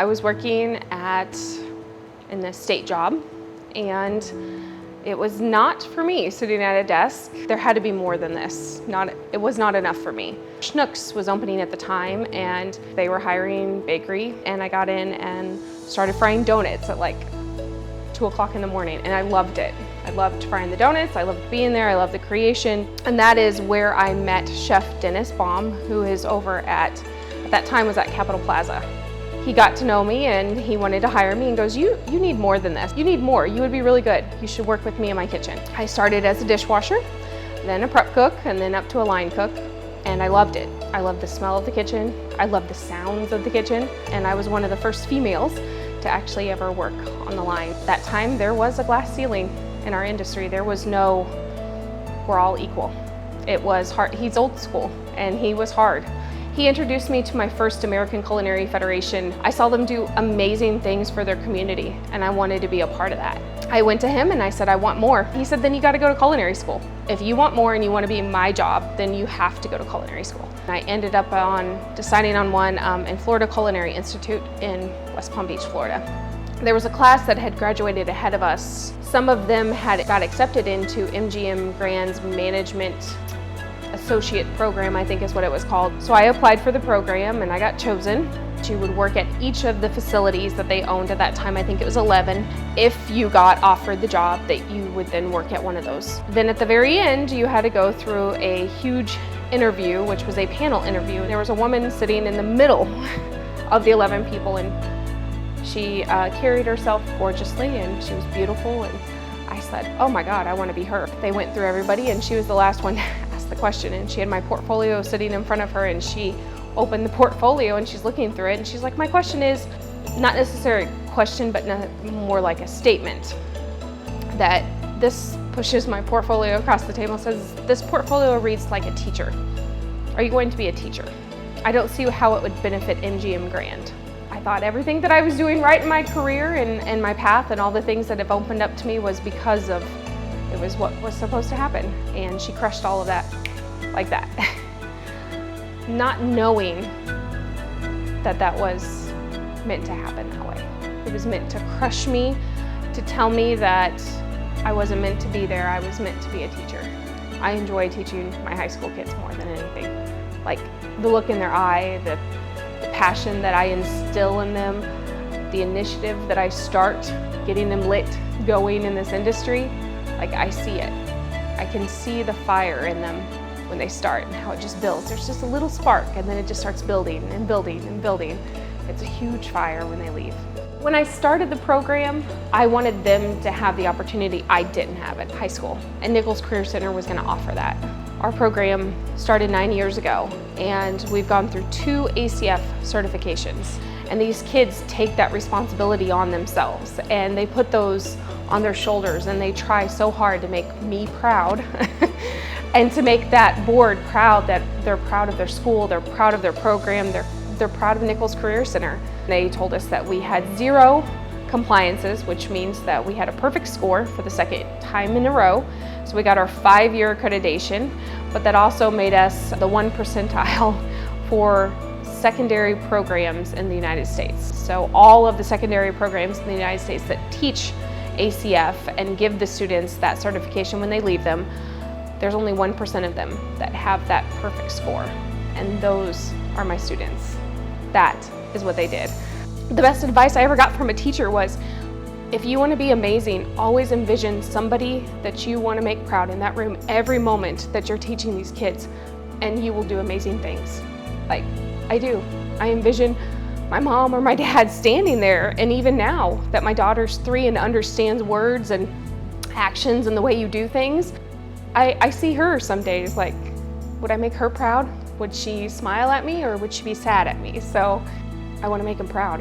I was working in a state job, and it was not for me sitting at a desk. There had to be more than this. It was not enough for me. Schnucks was opening at the time, and they were hiring bakery, and I got in and started frying donuts at like 2 o'clock in the morning, and I loved it. I loved frying the donuts, I loved being there, I loved the creation, and that is where I met Chef Dennis Bahm, who is over at that time was at Capitol Plaza. He got to know me and he wanted to hire me and goes, you need more than this. You need more. You would be really good. You should work with me in my kitchen. I started as a dishwasher, then a prep cook, and then up to a line cook, and I loved it. I loved the smell of the kitchen. I loved the sounds of the kitchen, and I was one of the first females to actually ever work on the line. That time there was a glass ceiling in our industry. There was no, we're all equal. It was hard. He's old school and he was hard. He introduced me to my first American Culinary Federation. I saw them do amazing things for their community, and I wanted to be a part of that. I went to him and I said, I want more. He said, then you got to go to culinary school. If you want more and you want to be in my job, then you have to go to culinary school. And I ended up deciding on one in Florida Culinary Institute in West Palm Beach, Florida. There was a class that had graduated ahead of us. Some of them got accepted into MGM Grand's management associate program, I think is what it was called. So I applied for the program and I got chosen. You would work at each of the facilities that they owned at that time. I think it was 11. If you got offered the job, that you would then work at one of those. Then at the very end, you had to go through a huge interview, which was a panel interview. There was a woman sitting in the middle of the 11 people, and she carried herself gorgeously and she was beautiful, and I said, oh my God, I want to be her. They went through everybody and she was the last one to ask the question, and she had my portfolio sitting in front of her, and she opened the portfolio and she's looking through it and she's like, my question is not necessarily a question, but more like a statement. That this pushes my portfolio across the table and says, this portfolio reads like a teacher. Are you going to be a teacher? I don't see how it would benefit MGM Grand. I thought everything that I was doing right in my career and my path and all the things that have opened up to me was because of, it was what was supposed to happen. And she crushed all of that like that. Not knowing that that was meant to happen that way. It was meant to crush me, to tell me that I wasn't meant to be there, I was meant to be a teacher. I enjoy teaching my high school kids more than anything. Like the look in their eye, the passion that I instill in them, the initiative that I start getting them lit, going in this industry, like I see it. I can see the fire in them when they start and how it just builds. There's just a little spark and then it just starts building and building and building. It's a huge fire when they leave. When I started the program, I wanted them to have the opportunity I didn't have at high school, and Nichols Career Center was going to offer that. Our program started 9 years ago, and we've gone through 2 ACF certifications. And these kids take that responsibility on themselves, and they put those on their shoulders, and they try so hard to make me proud and to make that board proud, that they're proud of their school, they're proud of their program, they're proud of Nichols Career Center. They told us that we had 0 compliances, which means that we had a perfect score for the second time in a row. So we got our 5-year accreditation, but that also made us the 1 percentile for secondary programs in the United States. So all of the secondary programs in the United States that teach ACF and give the students that certification when they leave them, there's only 1% of them that have that perfect score. And those are my students. That is what they did. The best advice I ever got from a teacher was, if you want to be amazing, always envision somebody that you want to make proud in that room every moment that you're teaching these kids, and you will do amazing things. Like I do. I envision my mom or my dad standing there, and even now that my daughter's 3 and understands words and actions and the way you do things, I see her some days like, would I make her proud? Would she smile at me or would she be sad at me? So I want to make them proud.